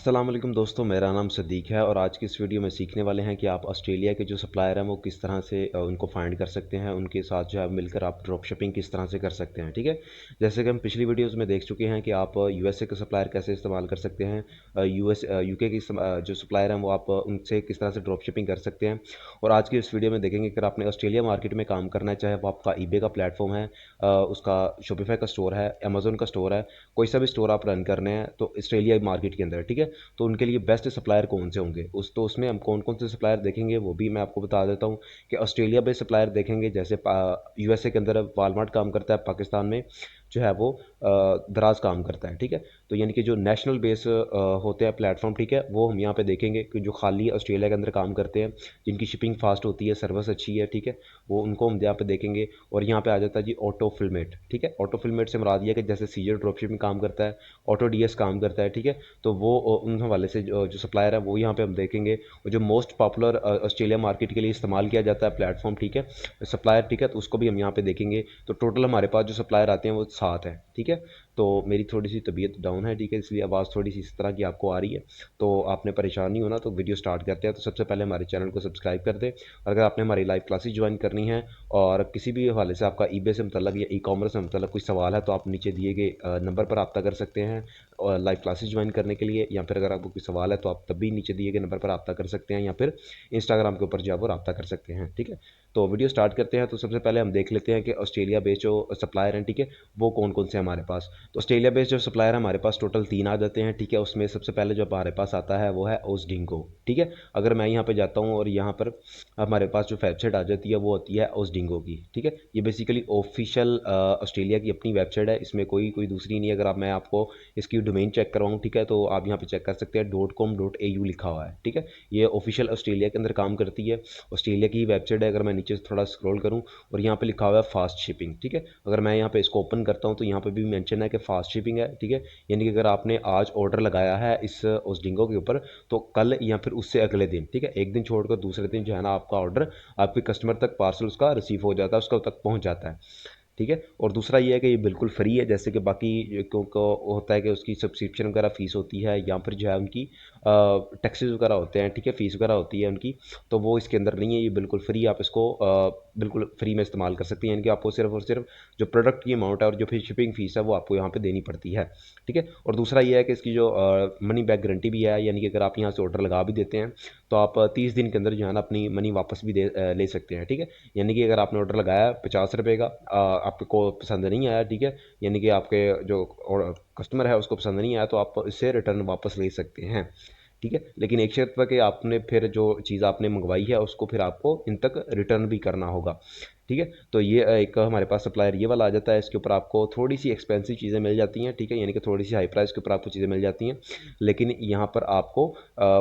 अस्सलाम वालेकुम दोस्तों, मेरा नाम सदीक है और आज की इस वीडियो में सीखने वाले हैं कि आप ऑस्ट्रेलिया के जो सप्लायर हैं वो किस तरह से उनको फाइंड कर सकते हैं। उनके साथ जो है मिलकर आप ड्रॉप शिपिंग किस तरह से कर सकते हैं। ठीक है, जैसे कि हम पिछली वीडियोस में देख चुके हैं कि आप यूएसए के सप्लायर कैसे इस्तेमाल कर सकते हैं। यूके की जो सप्लायर हैं वो आप उनसे किस तरह से ड्रॉप शिपिंग कर सकते हैं। और आज की इस वीडियो में देखेंगे कि अगर आपने ऑस्ट्रेलिया मार्केट में काम करना है, चाहे वो आपका ईबे का प्लेटफॉर्म है, उसका शॉपिफाई का स्टोर है, अमेजोन का स्टोर है, कोई सा भी स्टोर आप रन करने हैं तो ऑस्ट्रेलिया मार्केट के अंदर। ठीक है, तो उनके लिए बेस्ट सप्लायर कौन से होंगे उसमें हम कौन कौन से सप्लायर देखेंगे वो भी मैं आपको बता देता हूँ। कि ऑस्ट्रेलिया बेस्ड सप्लायर देखेंगे, जैसे यूएसए के अंदर वालमार्ट काम करता है, पाकिस्तान में जो है वो दराज काम करता है। ठीक है, तो यानी कि जो नेशनल बेस होते हैं प्लेटफॉर्म, ठीक है, वो हम यहाँ पे देखेंगे कि जो खाली ऑस्ट्रेलिया के अंदर काम करते हैं, जिनकी शिपिंग फास्ट होती है, सर्विस अच्छी है, ठीक है, वो उनको हम यहाँ पे देखेंगे। और यहाँ पे आ जाता है जी ऑटो फिलमेट। ठीक है, ऑटो फिलमेट से मुराद ये है कि जैसे सीजर ड्रॉप शिपिंग काम करता है, ऑटो डीएस काम करता है। ठीक है, तो वो उन हवाले से जो सप्लायर है वो यहाँ पे हम देखेंगे। और जो मोस्ट पॉपुलर ऑस्ट्रेलिया मार्केट के लिए इस्तेमाल किया जाता है प्लेटफॉर्म, ठीक है, सप्लायर, ठीक है, तो उसको भी हम यहाँ पे देखेंगे। तो टोटल हमारे पास जो सप्लायर आते हैं वो 7 है। ठीक है, तो मेरी थोड़ी सी तबीयत डाउन है, ठीक है, इसलिए आवाज़ थोड़ी सी इस तरह की आपको आ रही है। तो आपने परेशान नहीं होना। तो वीडियो स्टार्ट करते हैं। तो सबसे पहले हमारे चैनल को सब्सक्राइब कर दें। अगर आपने हमारी लाइव क्लासेस ज्वाइन करनी है और किसी भी हवाले से आपका ईबे से मतलब या ई कॉमर्स से मतलब कोई सवाल है, तो आप नीचे दिए गए नंबर पर रब्ता कर सकते हैं और लाइव क्लासेस ज्वाइन करने के लिए। या फिर अगर आपको कोई सवाल है तो आप तब भी नीचे दिए गए नंबर पर रब्ता कर सकते हैं, या फिर इंस्टाग्राम के ऊपर जो है वो रब्ता कर सकते हैं। ठीक है, तो वीडियो स्टार्ट करते हैं। तो सबसे पहले हम देख लेते हैं कि ऑस्ट्रेलिया बेस्ड जो सप्लायर हैं, ठीक है, वो कौन कौन से हमारे पास। तो ऑस्ट्रेलिया बेस्ड जो सप्लायर है हमारे पास टोटल 3 आ जाते हैं। ठीक है, उसमें सबसे पहले जो हमारे पास आता है वो है ओसडिंगो। ठीक है, अगर मैं यहाँ पे जाता हूँ और यहाँ पर हमारे पास जो वेबसाइट आ जाती है वो होती है ओसडिंगो की। ठीक है, ये बेसिकली ऑफिशियल ऑस्ट्रेलिया की अपनी वेबसाइट है, इसमें कोई कोई दूसरी नहीं है। अगर आप मैं आपको इसकी डोमेन चेक करवाऊँ, ठीक है, तो आप यहाँ पे चेक कर सकते हैं .com.au लिखा हुआ है। ठीक है, ये ऑफिशियल ऑस्ट्रेलिया के अंदर काम करती है, ऑस्ट्रेलिया की वेबसाइट है। अगर मैं नीचे से थोड़ा स्क्रॉल करूँ और यहाँ पे लिखा हुआ है फास्ट शिपिंग। ठीक है, अगर मैं यहाँ पे इसको ओपन करता हूँ तो यहाँ पे भी मेंशन है कि फास्ट शिपिंग है। ठीक है, यानी कि अगर आपने आज ऑर्डर लगाया है इस ओसडिंगो के ऊपर, तो कल या फिर उससे अगले दिन, ठीक है, एक दिन छोड़कर दूसरे दिन जो है ना आपका ऑर्डर आपके कस्टमर तक पार्सल उसका रिसीव हो जाता है, उसका तक पहुँच जाता है। ठीक है, और दूसरा ये है कि ये बिल्कुल फ्री है, जैसे कि बाकी को होता है कि उसकी सब्सक्रिप्शन वगैरह फ़ीस होती है, या फिर जो है उनकी टैक्सेस वगैरह होते हैं, ठीक है, फ़ीस वगैरह होती है उनकी। तो वो इसके अंदर नहीं है, ये बिल्कुल फ्री, आप इसको बिल्कुल फ्री में इस्तेमाल कर सकते हैं। यानी कि आपको सिर्फ और सिर्फ जो प्रोडक्ट की अमाउंट है और जो फिर शिपिंग फ़ीस है वो आपको यहाँ पे देनी पड़ती है। ठीक है, और दूसरा ये है कि इसकी जो मनी बैक गारंटी भी है, यानी कि अगर आप यहाँ से ऑर्डर लगा भी देते हैं तो आप 30 दिन के अंदर जो है ना अपनी मनी वापस भी ले सकते हैं। ठीक है, यानी कि अगर आपने ऑर्डर लगाया 50 रुपये का, आपको पसंद नहीं आया, ठीक है, यानी कि आपके जो कस्टमर है उसको पसंद नहीं आया, तो आप इससे रिटर्न वापस ले सकते हैं। ठीक है, लेकिन एक शर्त पर कि आपने फिर जो चीज़ आपने मंगवाई है उसको फिर आपको इन तक रिटर्न भी करना होगा। ठीक है, तो ये एक हमारे पास सप्लायर ये वाला आ जाता है। इसके ऊपर आपको थोड़ी सी एक्सपेंसिव चीज़ें मिल जाती हैं। ठीक है, यानी कि थोड़ी सी हाई प्राइस के ऊपर आपको चीज़ें मिल जाती हैं, लेकिन यहाँ पर आपको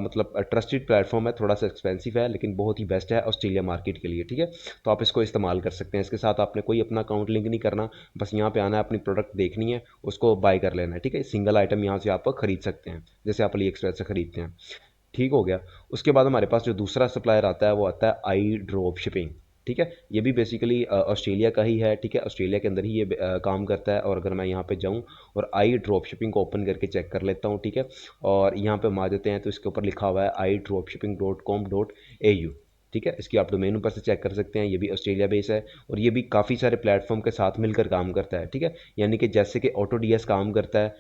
मतलब ट्रस्टेड प्लेटफॉर्म है, थोड़ा सा एक्सपेंसिव है लेकिन बहुत ही बेस्ट है ऑस्ट्रेलिया मार्केट के लिए। ठीक है, तो आप इसको इस्तेमाल कर सकते हैं। इसके साथ आपने कोई अपना अकाउंट लिंक नहीं करना, बस यहाँ पे आना है, अपनी प्रोडक्ट देखनी है, उसको बाय कर लेना है। ठीक है, सिंगल आइटम यहाँ से आप खरीद सकते हैं, जैसे आप अली एक्सप्रेस से खरीदते हैं। ठीक हो गया। उसके बाद हमारे पास जो दूसरा सप्लायर आता है वो आता है आई ड्रॉप शिपिंग। ठीक है, ये भी बेसिकली ऑस्ट्रेलिया का ही है। ठीक है, ऑस्ट्रेलिया के अंदर ही ये काम करता है। और अगर मैं यहाँ पे जाऊँ और आई ड्रॉप शिपिंग को ओपन करके चेक कर लेता हूँ, ठीक है, और यहाँ पे हम आ जाते हैं तो इसके ऊपर लिखा हुआ है iDropShipping.com.au। ठीक है, इसकी आप डोमेन ऊपर से चेक कर सकते हैं, ये भी ऑस्ट्रेलिया बेस है और ये भी काफ़ी सारे प्लेटफॉर्म के साथ मिलकर काम करता है। ठीक है, यानी कि जैसे कि ऑटो डीएस काम करता है,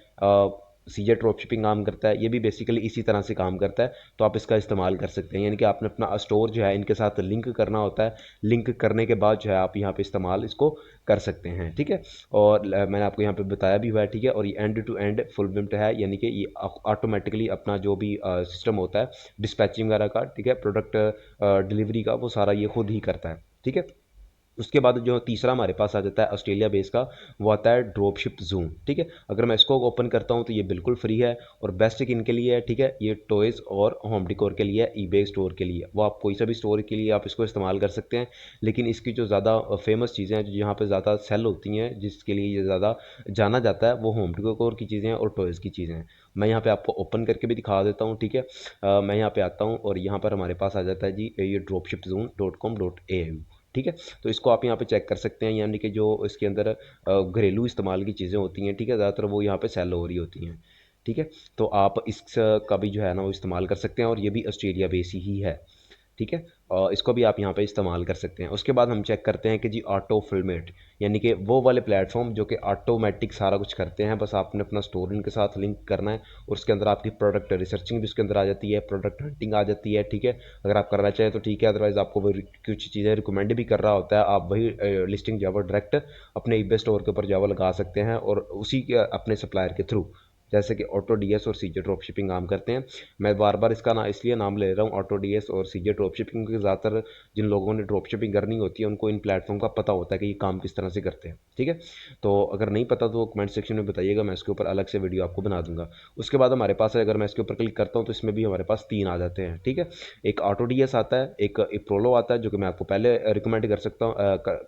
सीजे ड्रॉप शिपिंग काम करता है, ये भी बेसिकली इसी तरह से काम करता है। तो आप इसका इस्तेमाल कर सकते हैं, यानी कि आपने अपना स्टोर जो है इनके साथ लिंक करना होता है। लिंक करने के बाद जो है आप यहाँ पे इस्तेमाल इसको कर सकते हैं। ठीक है, और मैंने आपको यहाँ पे बताया भी हुआ है। ठीक है, और ये एंड टू एंड फुलफिलमेंट है, यानी कि ये ऑटोमेटिकली अपना जो भी सिस्टम होता है डिस्पैचिंग वगैरह का, ठीक है, प्रोडक्ट डिलीवरी का, वो सारा ये खुद ही करता है। ठीक है, उसके बाद जो तीसरा हमारे पास आ जाता है ऑस्ट्रेलिया बेस का, वो आता है ड्रॉपशिप ज़ूम। ठीक है, अगर मैं इसको ओपन करता हूँ तो ये बिल्कुल फ्री है और बेस्ट किन के लिए है, ठीक है, ये टॉयज़ और होम डिकोर के लिए है, ईबे स्टोर के लिए। वो आप कोई सा भी स्टोर के लिए आप इसको इस्तेमाल कर सकते हैं, लेकिन इसकी जो ज़्यादा फेमस चीज़ें हैं, जो यहाँ पे ज़्यादा सेल होती हैं, जिसके लिए ये ज़्यादा जाना जाता है, वो होम डिकोर की चीज़ें हैं और टॉयज़ की चीज़ें हैं। मैं यहाँ पे आपको ओपन करके भी दिखा देता हूँ। ठीक है, मैं यहाँ पे आता हूँ और यहाँ पर हमारे पास आ जाता है जी ये dropshipzone.com.au। ठीक है, तो इसको आप यहाँ पे चेक कर सकते हैं, यानी कि जो इसके अंदर घरेलू इस्तेमाल की चीज़ें होती हैं, ठीक है, ज़्यादातर वो यहाँ पे सेल हो रही होती हैं। ठीक है। तो आप इसका भी जो है ना वो इस्तेमाल कर सकते हैं, और ये भी ऑस्ट्रेलिया बेस ही है। ठीक है। और इसको भी आप यहाँ पे इस्तेमाल कर सकते हैं। उसके बाद हम चेक करते हैं कि जी ऑटो फिलमेट, यानी कि वो वाले प्लेटफॉर्म जो कि ऑटोमेटिक सारा कुछ करते हैं, बस आपने अपना स्टोर इनके साथ लिंक करना है, और उसके अंदर आपकी प्रोडक्ट रिसर्चिंग भी उसके अंदर आ जाती है, प्रोडक्ट हंटिंग आ जाती है। ठीक है, अगर आप करना चाहें तो ठीक है, अदरवाइज आपको वो कुछ चीज़ें रिकमेंड भी कर रहा होता है, आप वही लिस्टिंग जावा डायरेक्ट अपने ईबे स्टोर के ऊपर जावा लगा सकते हैं, और उसी के अपने सप्लायर के थ्रू, जैसे कि ऑटो डीएस और सीजे ड्रॉप शिपिंग काम करते हैं। मैं बार बार इसका ना इसलिए नाम ले रहा हूँ ऑटो डीएस और सीजे ड्रॉप शिपिंग, क्योंकि ज़्यादातर जिन लोगों ने ड्रॉप शिपिंग करनी होती है उनको इन प्लेटफॉर्म का पता होता है कि ये काम किस तरह से करते हैं। ठीक है, तो अगर नहीं पता तो कमेंट सेक्शन में बताइएगा, मैं इसके ऊपर अलग से वीडियो आपको बना दूंगा। उसके बाद हमारे पास है, अगर मैं इसके ऊपर क्लिक करता हूँ तो इसमें भी हमारे पास 3 आ जाते हैं। ठीक है, एक ऑटो डीएस आता है, एक प्रोलो आता है जो कि मैं आपको पहले रिकमेंड कर सकता हूँ,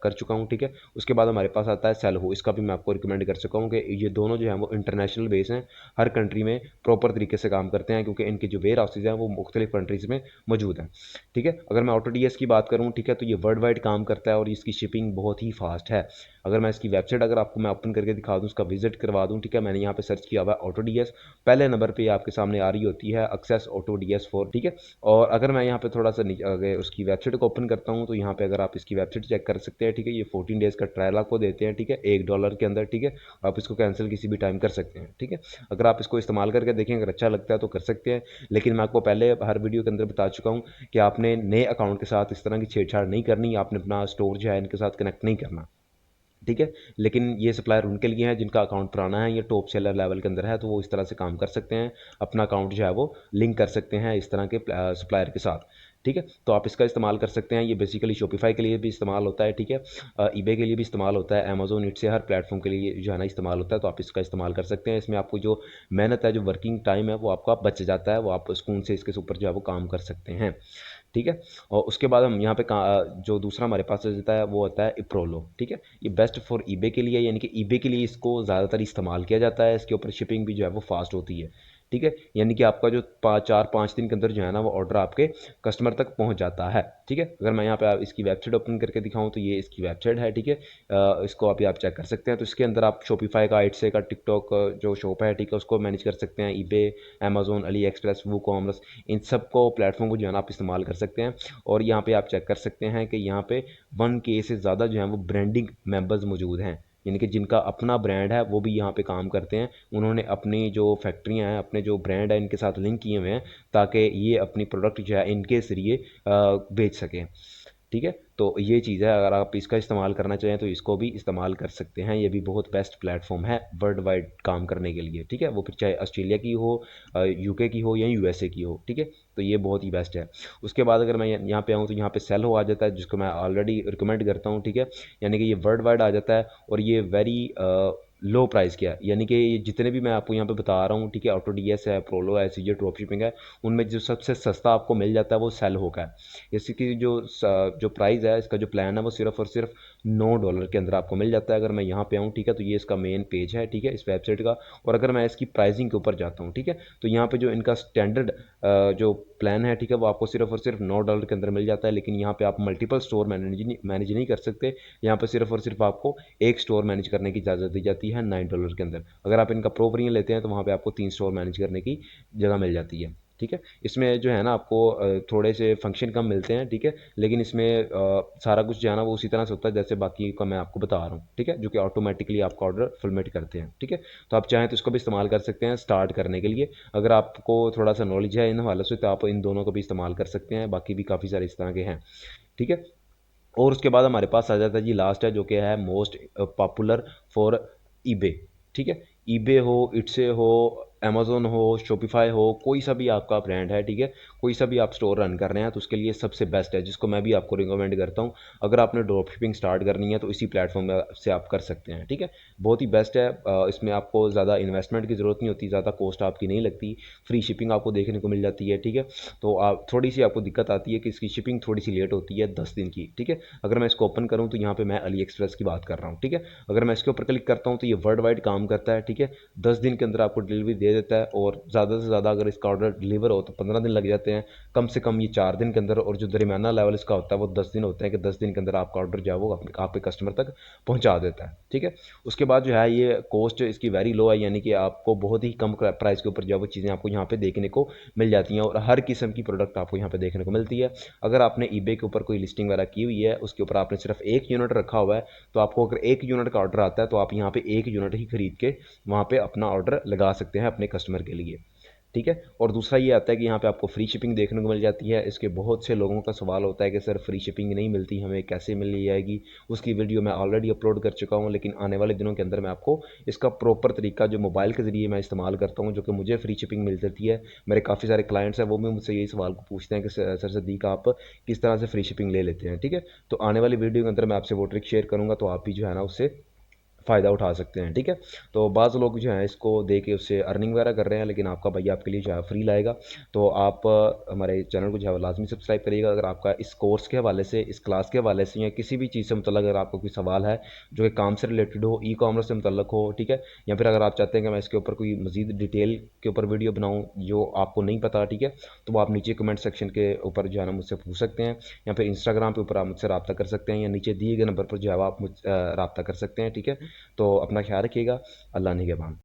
कर चुका हूँ। ठीक है, उसके बाद हमारे पास आता है सेलहो, इसका भी मैं आपको रिकमेंड कर चुका हूँ कि ये दोनों जो है वो इंटरनेशनल बेस हैं, हर कंट्री में प्रॉपर तरीके से काम करते हैं, क्योंकि इनके जो वेयर हाउसेज हैं वो मुख्तलिफ कंट्रीज़ में मौजूद हैं। ठीक है, अगर मैं ऑटो डीएस की बात करूँ, ठीक है, तो ये वर्ल्ड वाइड काम करता है और इसकी शिपिंग बहुत ही फास्ट है। अगर मैं इसकी वेबसाइट अगर आपको मैं ओपन करके दिखा दूँ, उसका विजिट करवा दूँ, ठीक है, मैंने यहाँ पे सर्च किया हुआ है ऑटो डीएस, पहले नंबर पे आपके सामने आ रही होती है एक्सेस ऑटो डीएस 4। ठीक है, और अगर मैं यहाँ पे थोड़ा सा आगे उसकी वेबसाइट को ओपन करता हूँ, तो यहाँ पे अगर आप इसकी वेबसाइट चेक कर सकते हैं। ठीक है, ये 14 डेज़ का ट्रायल आपको देते हैं। ठीक है, $1 के अंदर। ठीक है, आप इसको कैंसिल किसी भी टाइम कर सकते हैं। ठीक है, अगर आप इसको इस्तेमाल करके देखें, अगर अच्छा लगता है तो कर सकते हैं, लेकिन मैं आपको पहले हर वीडियो के अंदर बता चुका हूँ कि आपने नए अकाउंट के साथ इस तरह की छेड़छाड़ नहीं करनी, आपने अपना स्टोर जो है इनके साथ कनेक्ट नहीं करना। ठीक है, लेकिन ये सप्लायर उनके लिए है जिनका अकाउंट पुराना है, ये टॉप सेलर लेवल के अंदर है, तो वो इस तरह से काम कर सकते हैं, अपना अकाउंट जो है वो लिंक कर सकते हैं इस तरह के सप्लायर के साथ। ठीक है, तो आप इसका इस्तेमाल कर सकते हैं, ये बेसिकली शॉपिफाई के लिए भी इस्तेमाल होता है। ठीक है, ईबे के लिए भी इस्तेमाल होता है, अमेजोन इट से हर प्लेटफॉर्म के लिए जो है ना इस्तेमाल होता है, तो आप इसका इस्तेमाल कर सकते हैं। इसमें आपको जो मेहनत है, जो वर्किंग टाइम है, वो आपका बच जाता है, वो आप सुकून से इसके ऊपर जो है वो काम कर सकते हैं। ठीक है, और उसके बाद हम यहाँ पे जो दूसरा हमारे पास आ जाता है वो होता है इप्रोलो। ठीक है, ये बेस्ट फॉर ईबे के लिए, यानी कि ईबे के लिए इसको ज़्यादातर इस्तेमाल किया जाता है, इसके ऊपर शिपिंग भी जो है वो फास्ट होती है। ठीक है, यानी कि आपका जो 4-5 दिन के अंदर जो है ना वो ऑर्डर आपके कस्टमर तक पहुंच जाता है। ठीक है, अगर मैं यहाँ पे इसकी वेबसाइट ओपन करके दिखाऊं, तो ये इसकी वेबसाइट है। ठीक है, इसको अभी आप चेक कर सकते हैं। तो इसके अंदर आप शॉपिफाई का, आइटसे का, टिकटॉक जो शॉप है, ठीक है, उसको मैनेज कर सकते हैं, ईबे, अमेजोन, अली एक्सप्रेस, वो कॉमर्स, इन सब को प्लेटफॉर्म को जो है ना आप इस्तेमाल कर सकते हैं। और यहाँ पे आप चेक कर सकते हैं कि यहाँ पे 1K से ज़्यादा जो है वो ब्रांडिंग मेंबर्स मौजूद हैं, यानी कि जिनका अपना ब्रांड है वो भी यहाँ पे काम करते हैं। उन्होंने अपनी जो फैक्ट्रियाँ हैं, अपने जो ब्रांड है, इनके साथ लिंक किए हुए हैं, ताकि ये अपनी प्रोडक्ट जो है इनके ज़रिए बेच सकें। ठीक है, तो ये चीज़ है, अगर आप इसका इस्तेमाल करना चाहें तो इसको भी इस्तेमाल कर सकते हैं, ये भी बहुत बेस्ट प्लेटफॉर्म है वर्ल्ड वाइड काम करने के लिए। ठीक है, वो फिर चाहे ऑस्ट्रेलिया की हो, यूके की हो या यूएसए की हो। ठीक है, तो ये बहुत ही बेस्ट है। उसके बाद अगर मैं यहाँ पे आऊँ, तो यहाँ पे सेल हो आ जाता है, जिसको मैं ऑलरेडी रिकमेंड करता हूँ। ठीक है, यानी कि ये वर्ल्ड वाइड आ जाता है, और ये वेरी लो प्राइस क्या है, यानी कि ये जितने भी मैं आपको यहाँ पे बता रहा हूँ, ठीक है, ऑटो डीएस है, प्रोलो है, सीजे ड्रॉप शिपिंग है, उनमें जो सबसे सस्ता आपको मिल जाता है वो सेल होगा है। इसकी जो प्राइस है, इसका जो प्लान है, वो सिर्फ और सिर्फ $9 के अंदर आपको मिल जाता है। अगर मैं यहाँ पे आऊँ, ठीक है, तो ये इसका मेन पेज है, ठीक है, इस वेबसाइट का। और अगर मैं इसकी प्राइसिंग के ऊपर जाता हूँ, ठीक है, तो यहाँ पे जो इनका स्टैंडर्ड जो प्लान है, ठीक है, वो आपको सिर्फ और सिर्फ $9 के अंदर मिल जाता है। लेकिन यहाँ पे आप मल्टीपल स्टोर मैनेज नहीं कर सकते, यहाँ पे सिर्फ और सिर्फ आपको एक स्टोर मैनेज करने की इजाज़त दी जाती है $9 के अंदर। अगर आप इनका प्रो वेरिएंट लेते हैं तो वहाँ पे आपको 3 स्टोर मैनेज करने की जगह मिल जाती है। ठीक है, इसमें जो है ना आपको थोड़े से फंक्शन कम मिलते हैं। ठीक है, लेकिन इसमें सारा कुछ जो है ना वो उसी तरह से होता है जैसे बाकी का मैं आपको बता रहा हूँ। ठीक है, जो कि ऑटोमेटिकली आपका ऑर्डर फुलमेट करते हैं। ठीक है, तो आप चाहें तो इसको भी इस्तेमाल कर सकते हैं स्टार्ट करने के लिए। अगर आपको थोड़ा सा नॉलेज है इन हवालों से तो आप इन दोनों को भी इस्तेमाल कर सकते हैं, बाकी भी काफ़ी सारे इस तरह के हैं। ठीक है, और उसके बाद हमारे पास आ जाता है जी लास्ट है, जो कि है मोस्ट पॉपुलर फॉर ईबे। ठीक है, ईबे हो, इट्से हो, अमेजोन हो, शॉपिफाई हो, कोई सा भी आपका ब्रांड है, ठीक है, कोई सा भी आप स्टोर रन कर रहे हैं, तो उसके लिए सबसे बेस्ट है, जिसको मैं भी आपको रिकमेंड करता हूँ। अगर आपने ड्रॉप शिपिंग स्टार्ट करनी है तो इसी प्लेटफॉर्म से आप कर सकते हैं। ठीक है, बहुत ही बेस्ट है। इसमें आपको ज़्यादा इन्वेस्टमेंट की ज़रूरत नहीं होती, ज़्यादा कॉस्ट आपकी नहीं लगती, फ्री शिपिंग आपको देखने को मिल जाती है। ठीक है, तो आप थोड़ी सी आपको दिक्कत आती है कि इसकी शिपिंग थोड़ी सी लेट होती है, 10 दिन की। ठीक है, अगर मैं इसको ओपन करूँ तो यहाँ पे मैं अली एक्सप्रेस की बात कर रहा हूँ। ठीक है, अगर मैं इसके ऊपर क्लिक करता हूँ तो ये वर्ल्ड वाइड काम करता है। ठीक है, 10 दिन के अंदर आपको डिलीवरी दे दे देता है, और ज़्यादा से ज़्यादा अगर इसका ऑर्डर डिलीवर हो तो 15 दिन लग जाते हैं, कम से कम ये 4 दिन के अंदर, और जो दरमियाना लेवल इसका होता है वो 10 दिन होते हैं कि 10 दिन के अंदर आपका ऑर्डर जो है वो आपके कस्टमर तक पहुँचा देता है। ठीक है, उसके बाद जो है ये कॉस्ट इसकी वेरी लो है, यानी कि आपको बहुत ही कम प्राइस के ऊपर जो है वो चीज़ें आपको यहाँ पे देखने को मिल जाती हैं, और हर किस्म की प्रोडक्ट आपको यहाँ पे देखने को मिलती है। अगर आपने ईबे के ऊपर कोई लिस्टिंग वगैरह की हुई है, उसके ऊपर आपने सिर्फ 1 यूनिट रखा हुआ है, तो आपको अगर 1 यूनिट का ऑर्डर आता है तो आप यहाँ पे 1 यूनिट ही खरीद के वहाँ पे अपना ऑर्डर लगा सकते हैं अपने कस्टमर के लिए। ठीक है, और दूसरा ये आता है कि यहाँ पे आपको फ्री शिपिंग देखने को मिल जाती है। इसके बहुत से लोगों का सवाल होता है कि सर फ्री शिपिंग नहीं मिलती, हमें कैसे मिल जाएगी। उसकी वीडियो मैं ऑलरेडी अपलोड कर चुका हूँ, लेकिन आने वाले दिनों के अंदर मैं आपको इसका प्रॉपर तरीका जो मोबाइल के ज़रिए मैं इस्तेमाल करता हूँ, जो कि मुझे फ्री शिपिंग मिल जाती है, मेरे काफ़ी सारे क्लाइंट्स हैं वो भी मुझसे यही सवाल को पूछते हैं कि सर सदीक आप किस तरह से फ्री शिपिंग ले लेते हैं। ठीक है, तो आने वाली वीडियो के अंदर मैं आपसे वो ट्रिक शेयर करूँगा, तो आप भी जो है ना उससे फ़ायदा उठा सकते हैं। ठीक है, तो बाज़ लोग जो हैं इसको दे के उससे अर्निंग वगैरह कर रहे हैं, लेकिन आपका भैया आपके लिए जो है फ्री लाएगा। तो आप हमारे चैनल को जो है लाजमी सब्सक्राइब करिएगा। अगर आपका इस कोर्स के हवाले से, इस क्लास के हवाले से, या किसी भी चीज़ से मतलब अगर आपको कोई सवाल है जो कि काम से रिलेटेड हो, ई कॉमर्स से मुतल्लक हो, ठीक है, या फिर अगर आप चाहते हैं कि मैं इसके ऊपर कोई मज़ीद डिटेल के ऊपर वीडियो बनाऊँ जो आपको नहीं पता, ठीक है, तो वो आप नीचे कमेंट सेक्शन के ऊपर जो है ना मुझसे पूछ सकते हैं, या फिर इंस्टाग्राम के ऊपर आप मुझसे रब्ता कर सकते हैं, या नीचे दिए गए नंबर पर जो है आप मुझ रब्ता कर सकते हैं। ठीक है, तो अपना ख्याल रखिएगा। अल्लाह निगहबान।